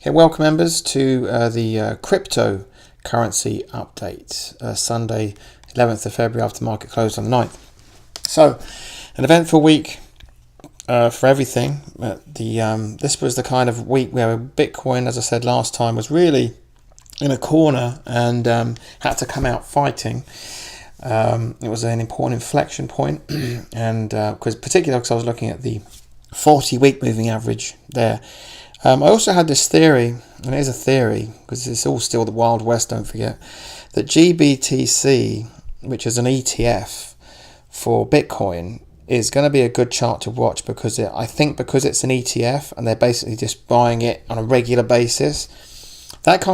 Okay, welcome members to the cryptocurrency update, Sunday 11th of February after market closed on the 9th. So, an eventful week for everything. This was the kind of week where Bitcoin, as I said last time, was really in a corner and had to come out fighting. It was an important inflection point, and particularly because I was looking at the 40-week moving average there. I also had this theory, and it is a theory because it's all still the Wild West, don't forget, that GBTC, which is an ETF for Bitcoin, is going to be a good chart to watch because it's an ETF and they're basically just buying it on a regular basis. What's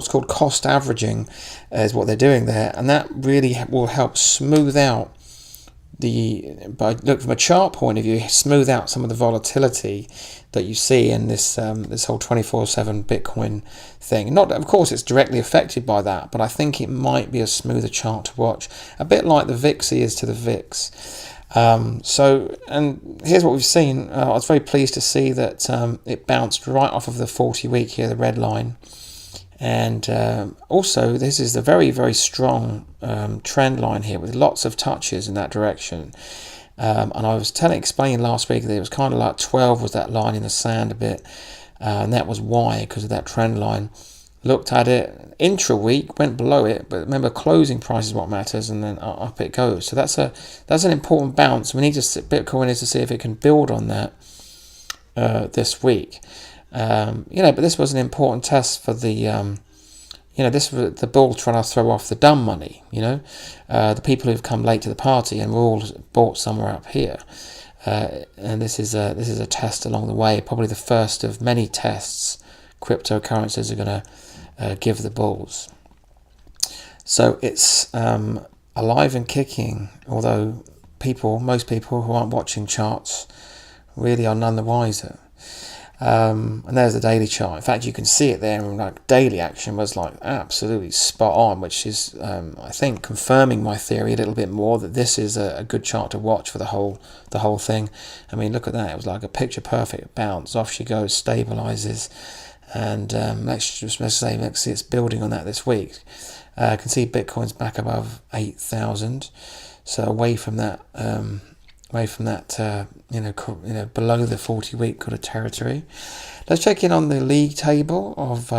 called cost averaging is what they're doing there, and that really will help smooth out from a chart point of view, smooth out some of the volatility that you see in this whole 24/7 Bitcoin thing. Not, of course, it's directly affected by that, but I think it might be a smoother chart to watch, a bit like the VIXY is to the VIX. And here's what we've seen. I was very pleased to see that it bounced right off of the 40-week here, the red line. And also, this is a very, very strong trend line here with lots of touches in that direction. And I was explaining last week that it was kind of like 12 was that line in the sand a bit. And that was why, because of that trend line. Looked at it intra-week, went below it, but remember, closing price is what matters, and then up it goes. So that's an important bounce. Bitcoin needs to see if it can build on that this week. But this was an important test for the this was the bull trying to throw off the dumb money, the people who've come late to the party and were all bought somewhere up here. And this is a test along the way, probably the first of many tests cryptocurrencies are going to give the bulls. So it's alive and kicking, although most people who aren't watching charts really are none the wiser. And there's the daily chart. In fact, you can see it there, and daily action was absolutely spot on, which is I think confirming my theory a little bit more that this is a good chart to watch for the whole thing. I mean, look at that. It was like a picture perfect bounce. Off she goes, stabilizes, and let's see it's building on that this week. I can see Bitcoin's back above 8,000, so away from that below the 40-week kind of territory. Let's check in on the league table of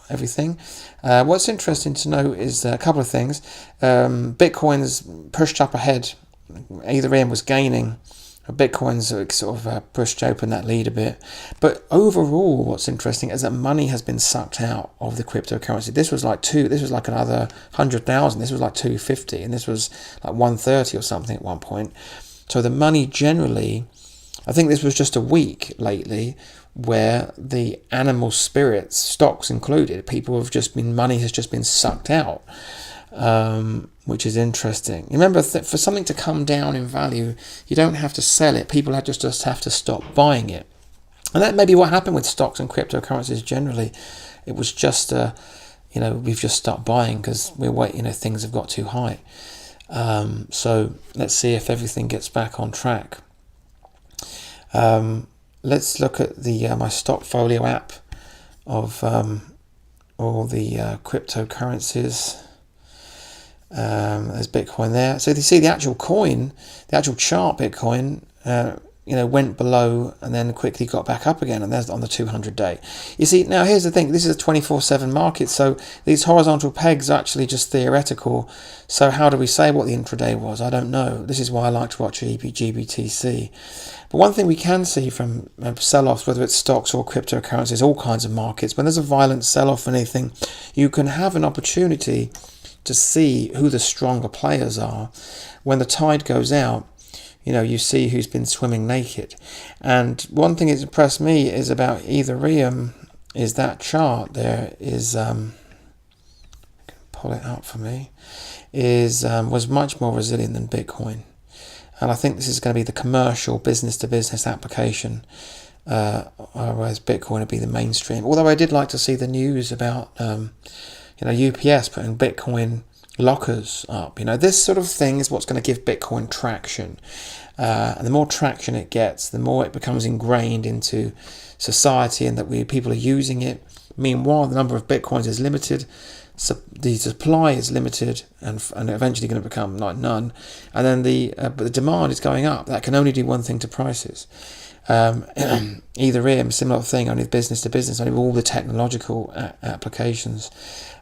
everything. What's interesting to note is a couple of things. Bitcoin's pushed up ahead. Either end was gaining. Bitcoin's sort of pushed open that lead a bit. But overall, what's interesting is that money has been sucked out of the cryptocurrency. This was like another 100,000. This was like 250, and this was like 130 or something at one point. So the money generally, I think this was just a week lately where the animal spirits, stocks included, money has just been sucked out, which is interesting. Remember, for something to come down in value, you don't have to sell it. People just have to stop buying it. And that may be what happened with stocks and cryptocurrencies generally. It was just, we've just stopped buying because we're waiting, things have got too high. So let's see if everything gets back on track. Let's look at the my Stockfolio app of all the cryptocurrencies. There's Bitcoin there. So you see the actual coin, the actual chart Bitcoin, went below and then quickly got back up again, and that's on the 200-day. You see, now here's the thing, this is a 24/7 market, so these horizontal pegs are actually just theoretical. So how do we say what the intraday was? I don't know. This is why I like to watch GBTC. But one thing we can see from sell-offs, whether it's stocks or cryptocurrencies, all kinds of markets, when there's a violent sell-off or anything, you can have an opportunity to see who the stronger players are. When the tide goes out, you see who's been swimming naked. And one thing that's impressed me is about Ethereum is that chart there is, pull it up for me, was much more resilient than Bitcoin. And I think this is going to be the commercial business-to-business application, whereas Bitcoin would be the mainstream. Although I did like to see the news about UPS putting Bitcoin lockers up. This sort of thing is what's going to give Bitcoin traction. And the more traction it gets, the more it becomes ingrained into society and that people are using it. Meanwhile, the number of Bitcoins is limited. So the supply is limited and eventually going to become like none. And then but the demand is going up. That can only do one thing to prices. Ethereum, similar thing, only business to business, only all the technological applications.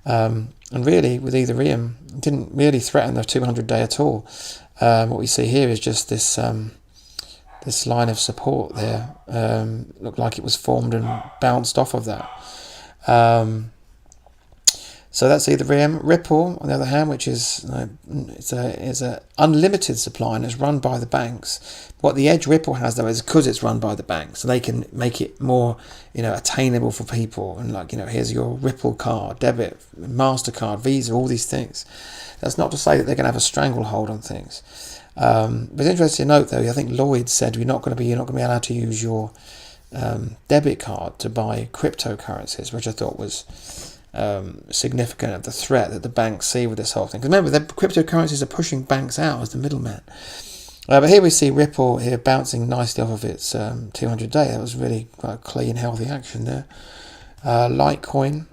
And really, with Ethereum, it didn't really threaten the 200-day at all. What we see here is just this this line of support there. Looked like it was formed and bounced off of that. So that's Ethereum. Ripple, on the other hand, which is it's a unlimited supply and it's run by the banks. What the edge Ripple has though is because it's run by the banks, so they can make it more attainable for people. And here's your Ripple card, debit, MasterCard, Visa, all these things. That's not to say that they're going to have a stranglehold on things. But it's interesting to note though. I think Lloyd said you're not going to be allowed to use your debit card to buy cryptocurrencies, which I thought was significant of the threat that the banks see with this whole thing. Because remember, the cryptocurrencies are pushing banks out as the middleman. But here we see Ripple here bouncing nicely off of its 200-day. That was really quite a clean, healthy action there. Litecoin,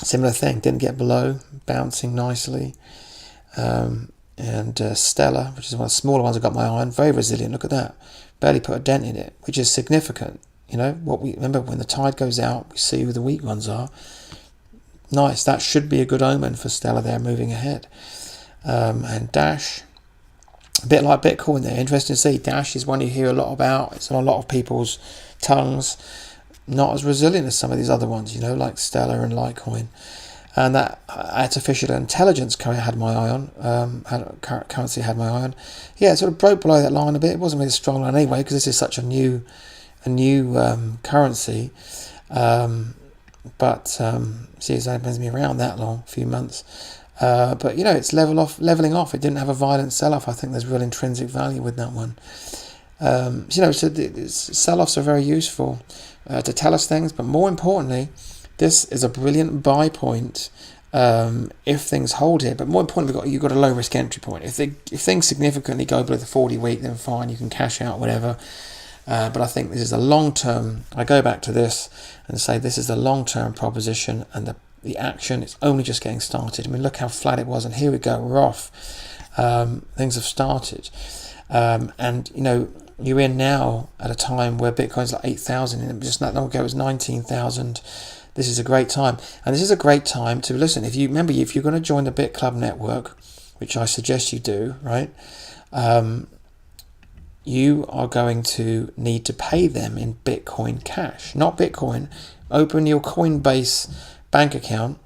similar thing, didn't get below, bouncing nicely. And Stellar, which is one of the smaller ones I got my eye on, very resilient. Look at that, barely put a dent in it, which is significant. What we remember, when the tide goes out, we see who the weak ones are. Nice, that should be a good omen for Stellar there moving ahead. And Dash, a bit like Bitcoin there. Interesting to see. Dash is one you hear a lot about. It's on a lot of people's tongues. Not as resilient as some of these other ones, like Stellar and Litecoin. And that artificial intelligence had my eye on. Currency had my eye on. Yeah, it sort of broke below that line a bit. It wasn't really a strong line anyway, because this is such a new currency. But see, it's only been around that long, a few months. But it's leveling off. It didn't have a violent sell-off. I think there's real intrinsic value with that one. So sell-offs are very useful to tell us things, but more importantly, this is a brilliant buy point if things hold here. But more importantly, you've got a low risk entry point. If things significantly go below the 40-week, then fine, you can cash out, whatever. But I think this is a long-term. I go back to this and say this is a long-term proposition, and the action is only just getting started. I mean, look how flat it was, and here we go, we're off. Things have started, and you're in now at a time where Bitcoin's like 8,000, and just not long ago it was 19,000. This is a great time, and this is a great time to listen. If you're going to join the Bit Club network, which I suggest you do, right? You are going to need to pay them in Bitcoin Cash, not Bitcoin. Open your Coinbase bank account,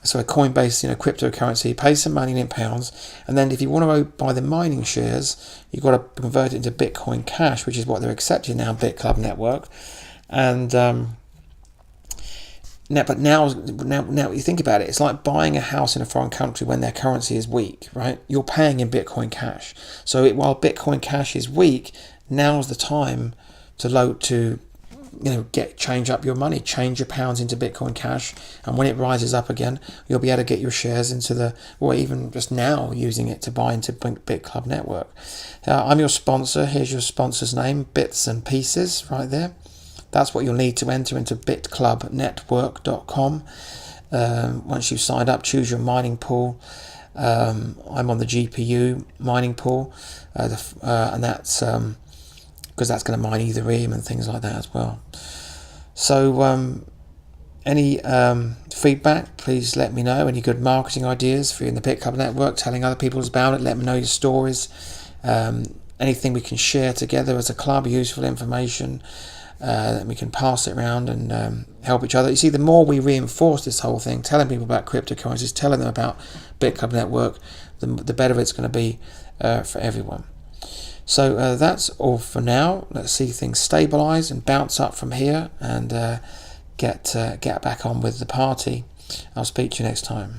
so a Coinbase, cryptocurrency, pay some money in pounds, and then if you want to buy the mining shares, you've got to convert it into Bitcoin Cash, which is what they're accepting now, Bit Club network. And now you think about it, it's like buying a house in a foreign country when their currency is weak, right? You're paying in Bitcoin Cash. So while Bitcoin Cash is weak, now's the time to change up your money, change your pounds into Bitcoin Cash, and when it rises up again, you'll be able to get your shares or even just now using it to buy into Bit Club network. I'm your sponsor. Here's your sponsor's name, Bits and Pieces, right there. That's what you'll need to enter into bitclubnetwork.com. Once you've signed up, choose your mining pool. I'm on the GPU mining pool, and that's because that's going to mine Ethereum and things like that as well. So any feedback, please let me know. Any good marketing ideas for you in the Bit Club network, telling other people about it, let me know your stories. Anything we can share together as a club, useful information. That we can pass it around and help each other. You see, the more we reinforce this whole thing, telling people about cryptocurrencies, telling them about Bit Club network, the better it's going to be for everyone. So that's all for now. Let's see things stabilize and bounce up from here and get back on with the party. I'll speak to you next time.